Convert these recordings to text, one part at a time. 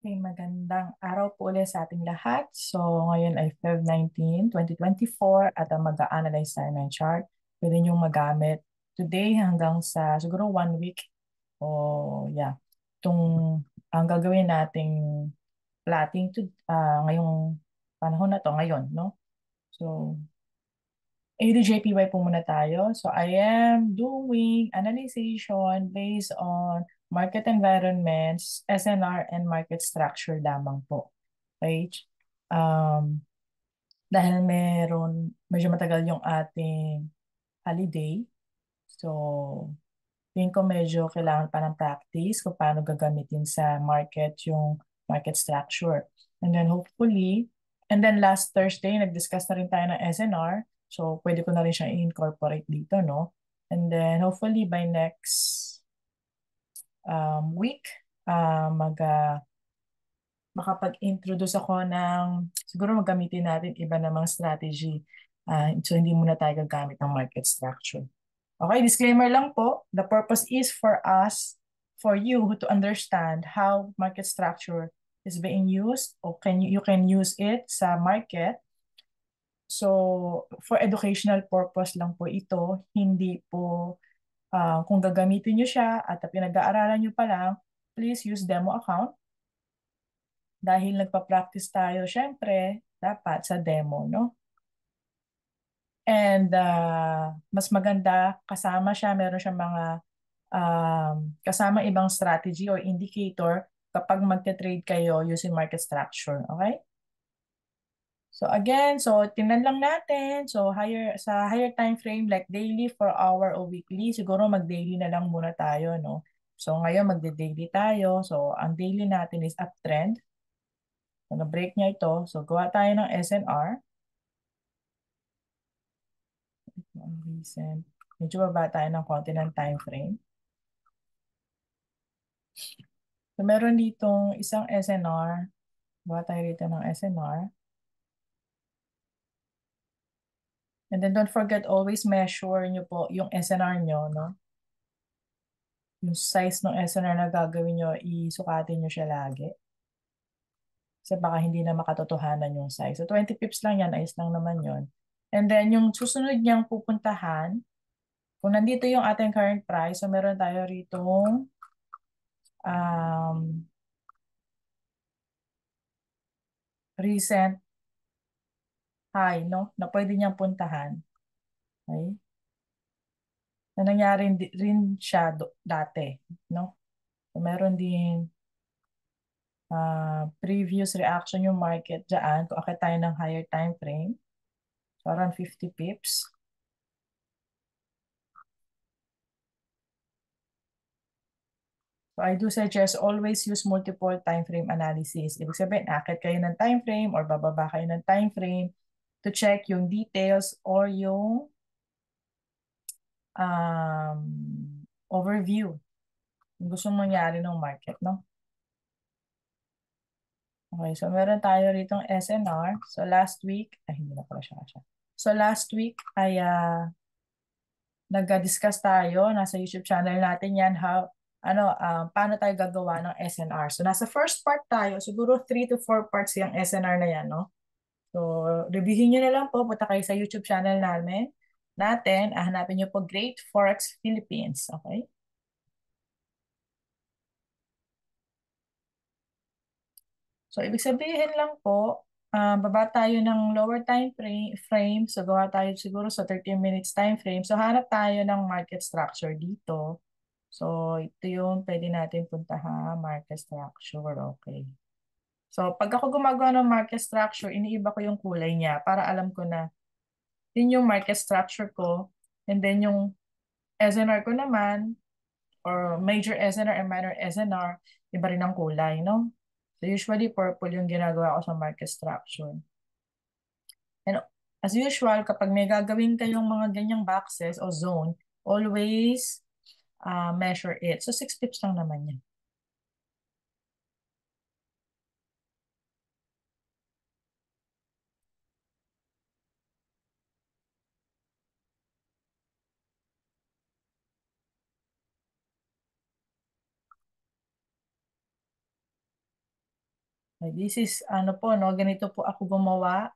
Okay, magandang araw po ulit sa ating lahat. So, ngayon ay Feb 19, 2024 at ang mag-a-analyze tayo ng chart. Pwede niyong magamit today hanggang sa siguro 1 week o yeah. Itong ang gagawin nating plotting ngayong panahon na to ngayon, no? So, ADJPY po muna tayo. So I am doing analyzation based on market environments, SNR, and market structure lamang po. Okay? Um, dahil medyo matagal yung ating holiday. So, tingin ko medyo kailangan pa ng practice kung paano gagamitin sa market yung market structure. And then hopefully, and then last Thursday, nag-discuss na rin tayo ng SNR. So, pwede ko na rin siyang i-incorporate dito, no? And then hopefully by next week, uh, mag, uh, makapag-introduce ako ng, siguro magamitin natin iba namang strategy. So, hindi muna tayo gagamit ng market structure. Okay, disclaimer lang po. The purpose is for you to understand how market structure is being used or you can use it sa market. So, for educational purpose lang po ito, hindi po kung gagamitin nyo siya at pinag-aaralan nyo pa lang, please use demo account. Dahil nagpa-practice tayo, syempre, dapat sa demo, no? And mas maganda, kasama siya, meron siya mga kasama ibang strategy or indicator kapag magte-trade kayo using market structure. Okay? So again, so tingnan lang natin. So sa higher time frame like daily, 4 hour o weekly, siguro mag-daily na lang muna tayo, no? So ngayon magde-daily tayo. So ang daily natin is uptrend. So na-break niya ito. So gawa tayo ng SNR. Recent. Medyo baba tayo ng konti ng time frame. So meron ditong isang SNR. Gawa tayo rito ng SNR. And then don't forget, always measure nyo po yung SNR nyo, no? Yung size ng SNR na gagawin nyo, isukatin nyo siya lagi. Kasi baka hindi na makatotohanan yung size. So 20 pips lang yan, ayos lang naman yon. And then yung susunod niyang pupuntahan, kung nandito yung ating current price, so meron tayo rito um, recent high, no? Na pwede niyang puntahan. Okay? Na nangyari rin siya dati, no? So meron din previous reaction yung market dyan, kung akit tayo ng higher time frame, so around 50 pips. So I do suggest always use multiple time frame analysis. Ibig sabihin, akit kayo ng time frame or bababa kayo ng time frame to check yung details or yung um, overview. Yung gusto mangyari ng market, no? Okay, so meron tayo ritong SNR. So last week, ay hindi na pala siya. So last week ay nag-discuss tayo, nasa YouTube channel natin yan, paano tayo gagawa ng SNR. So nasa first part tayo, siguro 3 to 4 parts yung SNR na yan, no? So reviewin nyo na lang po, punta kayo sa YouTube channel natin, hanapin nyo po Great Forex Philippines, okay? So ibig sabihin lang po, baba tayo ng lower time frame, so gawa tayo siguro sa 30 minutes time frame. So hanap tayo ng market structure dito. So, ito yung pwede natin puntahan, market structure. Okay. So, pag ako gumagawa ng market structure, iniiba ko yung kulay niya para alam ko na yun yung market structure ko. And then yung SNR ko naman, or major SNR and minor SNR, iba rin ang kulay, no? So, usually purple yung ginagawa ko sa market structure. And as usual, kapag may gagawin kayong mga ganyang boxes o zone, always measure it. So, 6 pips lang naman yan. This is ano po, no, ganito po ako gumawa.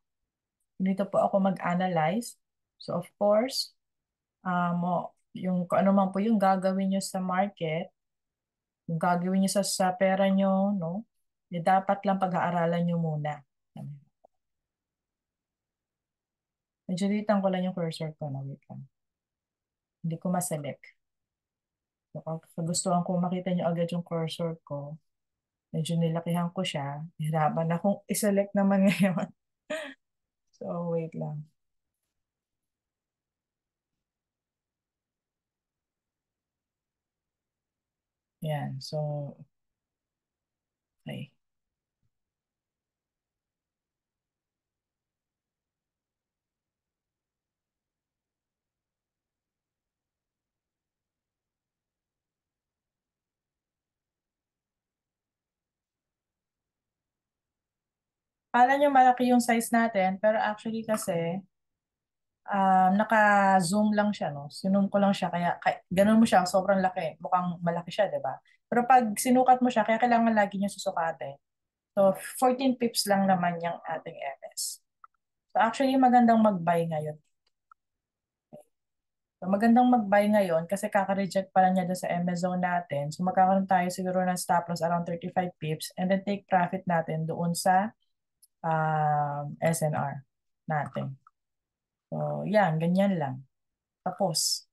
Ganito po ako mag-analyze. So of course, yung kung ano man po yung gagawin nyo sa market, yung gagawin nyo sa pera nyo, no, dapat lang pag-aaralan nyo muna. Medyo dito ko lang yung cursor ko, no, wait lang. Hindi ko ma-select. So, kung gustuhan ko makita nyo agad yung cursor ko, medyo nilakihan ko siya. Hirapan akong i-select naman ngayon. So, wait lang. Yan. So, okay. Kala nyo malaki yung size natin, pero actually kasi, naka-zoom lang siya, no? Sinum ko lang siya, kaya ganun mo siya, sobrang laki. Mukhang malaki siya, di ba? Pero pag sinukat mo siya, kaya kailangan lagi niyo susukatin. So, 14 pips lang naman yung ating MS. So, actually, magandang mag-buy ngayon. So, magandang mag-buy ngayon kasi kaka-reject pa lang niya doon sa MS zone natin. So, magkakaroon tayo siguro ng stop loss around 35 pips and then take profit natin doon sa SNR natin. So, yan, ganyan lang. Tapos.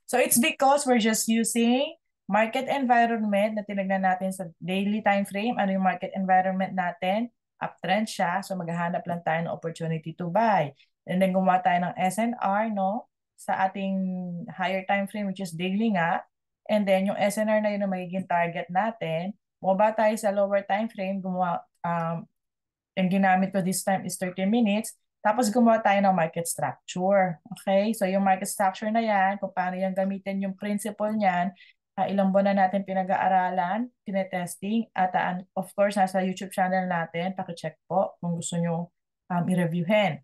So it's because we're just using market environment na tinignan natin sa daily time frame. Ano yung market environment natin? Uptrend siya. So maghahanap lang tayo ng opportunity to buy. And then gumawa tayo ng SNR, no? Sa ating higher time frame, which is daily nga. And then yung SNR na yun na magiging target natin. Bumaba tayo sa lower time frame, gumawa, yung ginamit ko this time is 30 minutes. Tapos gumawa tayo ng market structure. Okay? So yung market structure na yan, kung paano yung gamitin yung principle niyan, ilang buwan na natin pinag-aaralan, tinetesting, at of course, nasa YouTube channel natin, pakicheck po kung gusto nyo i-reviewin.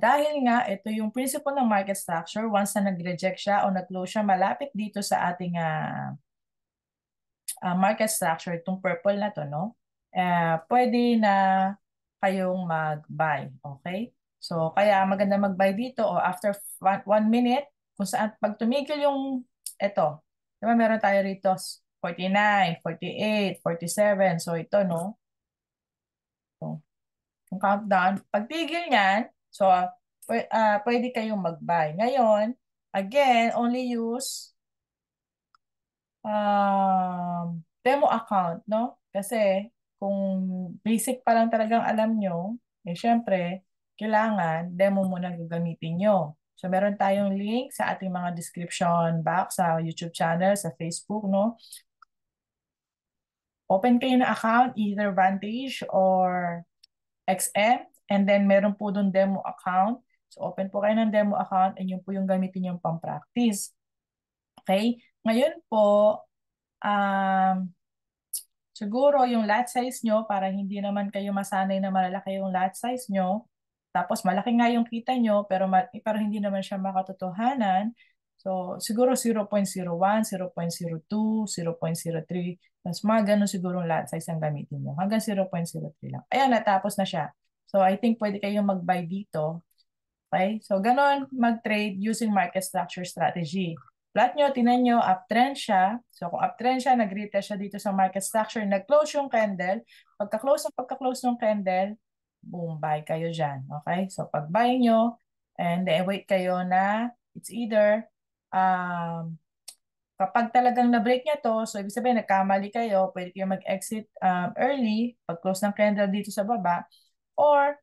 Dahil nga, ito yung principle ng market structure, once na nag-reject siya o nag-close siya, malapit dito sa ating market structure, itong purple na to, no? Pwede na kayong mag-buy. Okay? So, kaya maganda mag-buy dito o after 1 minute, kung saan pag tumigil yung ito, diba meron tayo rito 49, 48, 47. So, ito, no? So, yung countdown, pag tigil niyan, so, pwede kayong mag-buy. Ngayon, again, only use demo account, no? Kasi kung basic pa lang talagang alam nyo, syempre, kailangan demo muna gagamitin nyo. So, meron tayong link sa ating mga description box sa YouTube channel, sa Facebook, no? Open kayo ng account, either Vantage or XM, and then meron po doon demo account. So, open po kayo ng demo account and yun po yung gamitin yung pang-practice. Okay? Ngayon po, um, siguro yung lot size nyo, para hindi naman kayo masanay na malalaki yung lot size nyo, tapos malaki nga yung kita nyo, pero hindi naman siya makatotohanan. So, siguro 0.01, 0.02, 0.03, tapos mga ganun siguro lot size ang gamitin nyo. Hanggang 0.03 lang. Ayan, natapos na siya. So, I think pwede kayong mag-buy dito. Okay? So, ganon mag-trade using market structure strategy. Plot nyo, tinan nyo, uptrend siya. So, kung uptrend siya, nag-retest siya dito sa market structure, nag-close yung candle. Pagka-close ng candle, boom, buy kayo dyan. Okay? So, pag-buy nyo, and then wait kayo na it's either kapag talagang na-break niya to, so ibig sabihin nagkamali kayo, pwede kayo mag-exit early, pag-close ng candle dito sa baba, or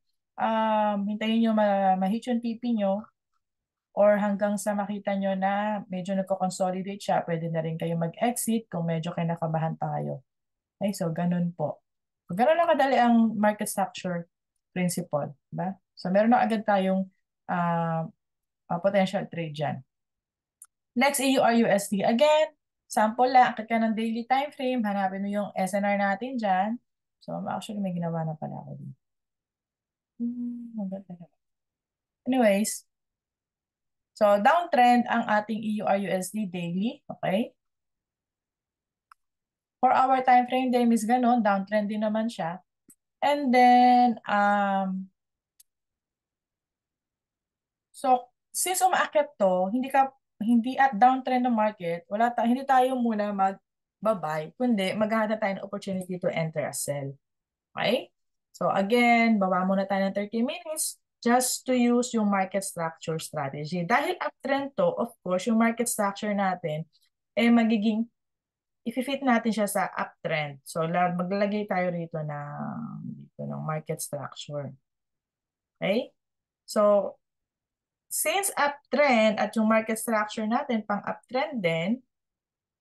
hintayin nyo ma-hit yung TP nyo, or hanggang sa makita nyo na medyo nagko-consolidate siya, pwede na rin kayo mag-exit kung medyo kinakabahan pa kayo. Okay, so ganun po. So, ganun lang kadali ang market structure principle. Diba? So meron na agad tayong potential trade dyan. Next, AURUSD. Again, sample lang. Akit ka ng daily time frame. Hanapin mo yung SNR natin dyan. So, actually, may ginawa na pala ako dito. Anyways, so downtrend ang ating EURUSD daily. Okay? 4-hour time frame din is ganun, downtrend din naman siya. And then, so, since umaakyat to, hindi at downtrend ng market, hindi tayo muna mag-buy, kundi maghahanap tayo ng opportunity to enter a sell. Okay? So again, baba muna tayo ng 30 minutes just to use yung market structure strategy. Dahil uptrend to, of course, yung market structure natin, i-fit natin siya sa uptrend. So maglalagay tayo dito ng market structure. Okay? So, since uptrend at yung market structure natin pang uptrend din,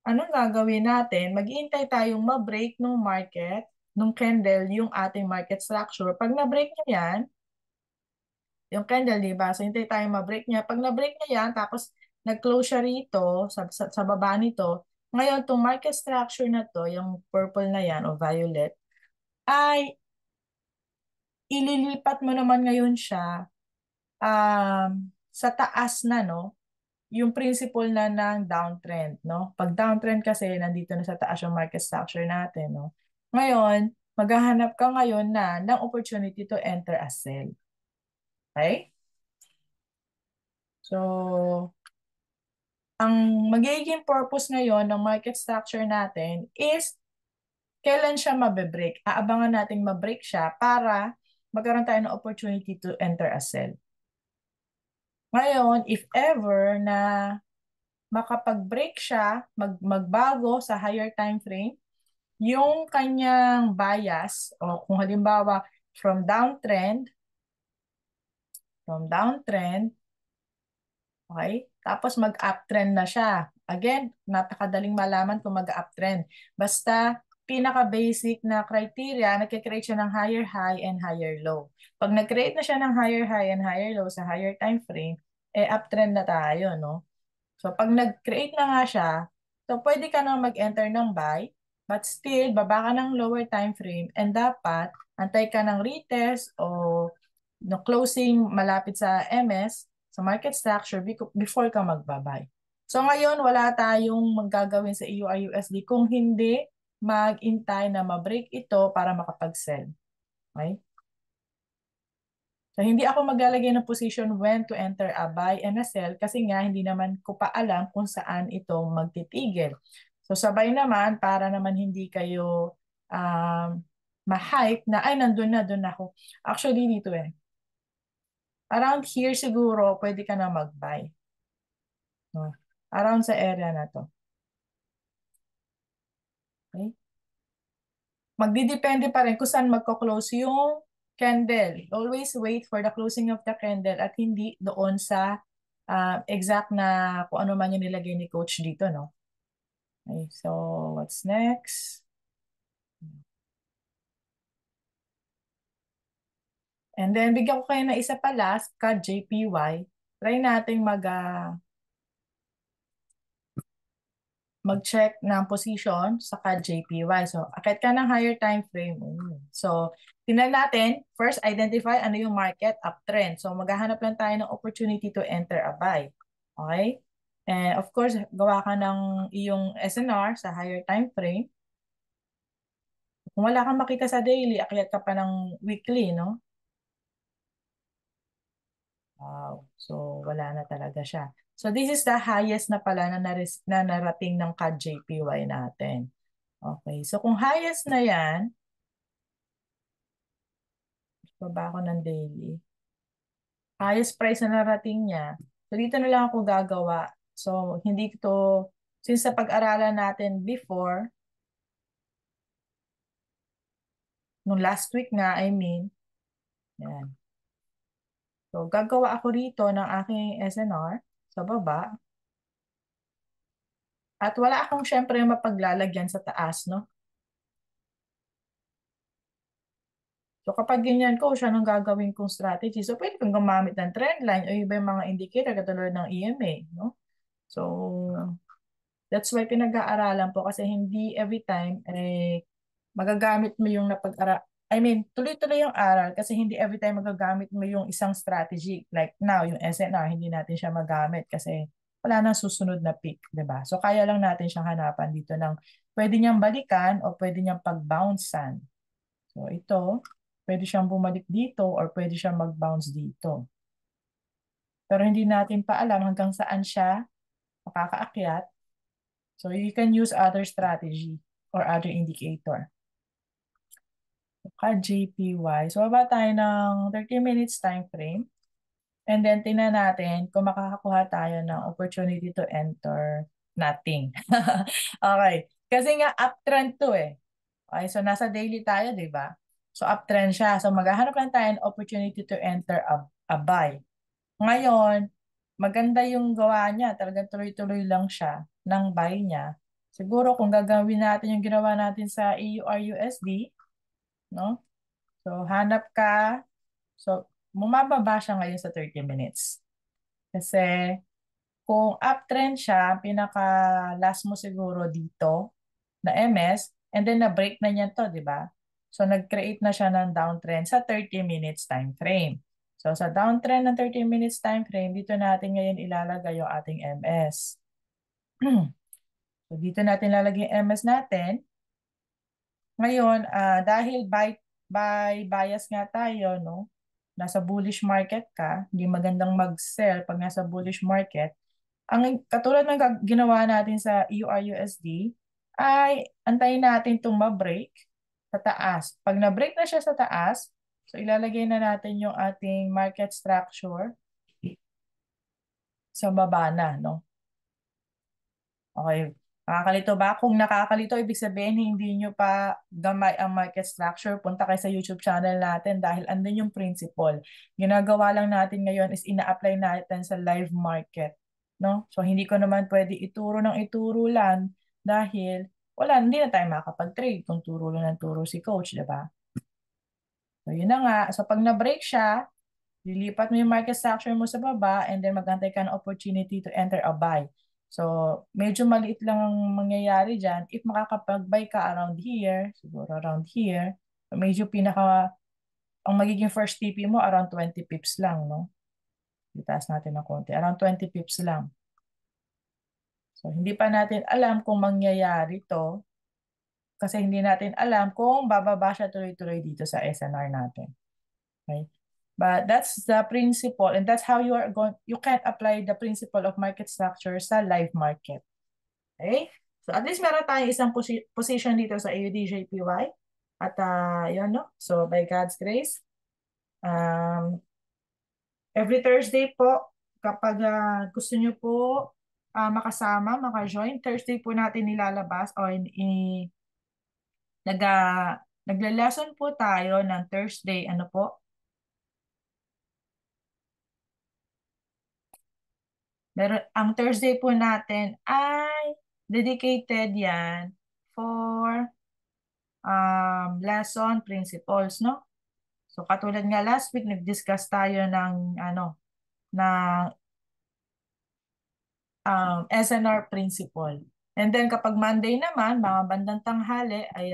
anong gagawin natin? Mag-iintay tayong ma-break ng market, nung candle, yung ating market structure. Pag na-break niya yan, yung candle, di ba? So, hintay tayong ma-break niya. Pag na-break niya yan, tapos nag-close siya rito, sa baba nito, ngayon, itong market structure na to, yung purple na yan, o violet, ay ililipat mo naman ngayon siya sa taas na, no? Yung principle na ng downtrend, no? Pag downtrend kasi, nandito na sa taas yung market structure natin, no? Ngayon, maghahanap ka ngayon ng opportunity to enter a sell. Okay? So, ang magiging purpose ngayon ng market structure natin is kailan siya mabe-break. Aabangan natin ma-break siya para magkaroon tayo ng opportunity to enter a sell. Ngayon, if ever na makapag-break siya, magbago sa higher time frame, yung kanyang bias, o kung halimbawa from downtrend, okay? Tapos mag-uptrend na siya. Again, napakadaling malaman kung mag-uptrend. Basta, pinaka-basic na criteria, nagkikreate siya ng higher high and higher low. Pag nag-create na siya ng higher high and higher low sa higher time frame, uptrend na tayo, no? So, pag nag-create na nga siya, so pwede ka nang mag-enter ng buy, but still, baba ka ng lower time frame and dapat antay ka ng retest o no closing malapit sa MS, sa market structure, before ka magbabay. So, ngayon, wala tayong magagawin sa EURUSD kung hindi mag-intay na ma-break ito para makapag-sell. Okay? So, hindi ako maglalagay ng position when to enter a buy and a sell kasi nga hindi naman ko pa alam kung saan ito magtitigil. So, sabay naman para naman hindi kayo ma-hype na, ay, nandun na, dun ako. Actually, dito around here siguro, pwede ka na mag-buy. No? Around sa area na to. Okay? Magdidepende pa rin kung saan magko-close yung candle. Always wait for the closing of the candle at hindi doon sa exact na kung ano man yung nilagay ni coach dito, no? Okay, so what's next? And then bigyan ko kayo na isa pa last, CAD JPY. Try nating mag-check ng position sa CAD JPY. So, akit ka ng higher time frame. So, tingnan natin, first identify ano yung market uptrend. So, maghahanap lang tayo ng opportunity to enter a buy. Okay? And of course, gawa ka ng iyong SNR sa higher time frame. Kung wala kang makita sa daily, akyat ka pa ng weekly, no? Wow. So, wala na talaga siya. So, this is the highest na pala na narating ng CAD JPY natin. Okay. So, kung highest na yan, baba ko ng daily. Highest price na narating niya. So, dito na lang ako gagawa. So, hindi ito, since sa pag-aralan natin before, nung last week nga, I mean, yan. So, gagawa ako rito ng aking SNR sa baba. At wala akong syempre mapaglalagyan sa taas, no? So, kapag ganyan ko, siya nang gagawin kong strategy. So, pwede kang gumamit ng trendline o iba yung mga indicator katulad ng EMA, no? So, that's why pinag-aaralan po kasi hindi every time magagamit mo yung napag-aral. I mean, tuloy-tuloy yung aral kasi hindi every time magagamit mo yung isang strategy. Like now, yung SNR, hindi natin siya magamit kasi wala nang susunod na peak, di ba? So kaya lang natin siyang hanapan dito ng pwede niyang balikan o pwede niyang pag-bouncean. So ito, pwede siyang bumalik dito or pwede siyang mag-bounce dito. Pero hindi natin pa alam hanggang saan siya makakaakyat. So you can use other strategy or other indicator. JPY. So baba tayo ng 30 minutes time frame. And then tingnan natin kung makakakuha tayo ng opportunity to enter nothing. Okay. Kasi nga uptrend to eh. Okay, so nasa daily tayo, di ba? So uptrend siya. So maghahanap lang tayo ng opportunity to enter a buy. Ngayon, maganda yung gawa niya. Talagang tuloy-tuloy lang siya ng buy niya. Siguro kung gagawin natin yung ginawa natin sa EUR-USD, no? So hanap ka. So bumababa siya ngayon sa 30 minutes. Kasi kung uptrend siya, pinaka last mo siguro dito na MS, and then na-break na niya to, di ba? So nag-create na siya ng downtrend sa 30 minutes time frame. So sa downtrend ng 30 minutes time frame, dito natin ngayon ilalagay yung ating MS. So dito natin ilalagay yung MS natin. Ngayon, dahil by bias nga tayo, no? Nasa bullish market ka, hindi magandang mag-sell pag nasa bullish market. Ang katulad ng ginawa natin sa EUR-USD, ay antayin natin itong ma-break sa taas. Pag na-break na siya sa taas, so ilalagay na natin yung ating market structure sa baba na, no? Okay. Nakakalito ba? Kung nakakalito, ibig sabihin hindi nyo pa gamay ang market structure, punta kayo sa YouTube channel natin dahil andun yung principle. Ginagawa lang natin ngayon is ina-apply natin sa live market. No? So hindi ko naman pwede ituro ng ituro lang dahil wala, hindi na tayo makakapag-trade kung turo lang ng turo si coach, di ba? So yun na nga. So pag na-break siya, lilipat mo yung market structure mo sa baba and then magantay ka ng opportunity to enter a buy. So, medyo maliit lang ang mangyayari dyan. If makakapag-buy ka around here, siguro around here, medyo ang magiging first TP mo around 20 pips lang, no? Itaas natin ng konti. Around 20 pips lang. So, hindi pa natin alam kung mangyayari to kasi hindi natin alam kung bababa siya tuloy-tuloy dito sa SNR natin. Okay? But that's the principle and that's how you can apply the principle of market structure sa live market. Okay? So at least meron tayong isang position dito sa AUD-JPY. At yun, no? So by God's grace, um, every Thursday po, kapag gusto nyo po makasama, maka-join, Thursday po natin nilalabas o nag, nagle-lesson po tayo ng Thursday, ano po, ang Thursday po natin ay dedicated yan for lesson principles, no? So katulad nga last week nag-discuss tayo ng ng SNR principle. And then kapag Monday naman, mga bandang tanghali ay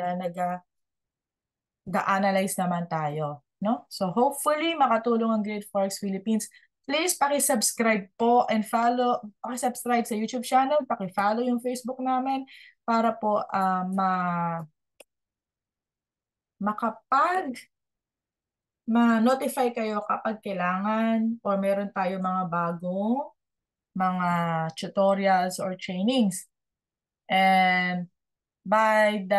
nag-analyze naman tayo, no? So hopefully makatulong ang Great Forex Philippines. Please paki-subscribe po and follow, paki-subscribe sa YouTube channel, paki-follow yung Facebook namin para po makapag ma-notify kayo kapag kailangan or meron tayo mga bagong mga tutorials or trainings. And by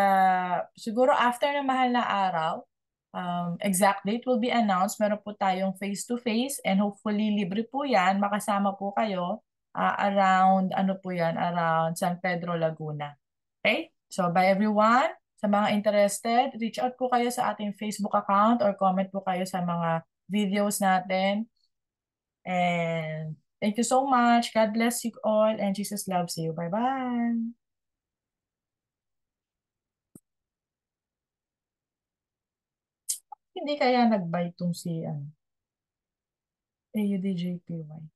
siguro after ng mahal na araw, exact date will be announced. Meron po tayong face-to-face and hopefully libre po yan. Makasama po kayo around, ano po yan, around San Pedro, Laguna. Okay? So by everyone, sa mga interested, reach out po kayo sa ating Facebook account or comment po kayo sa mga videos natin. And thank you so much. God bless you all and Jesus loves you. Bye-bye. Hindi kaya nag-buy tong si AUDJPY.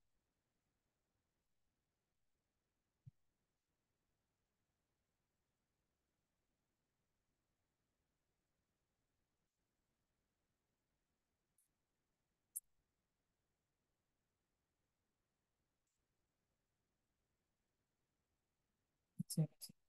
Sige.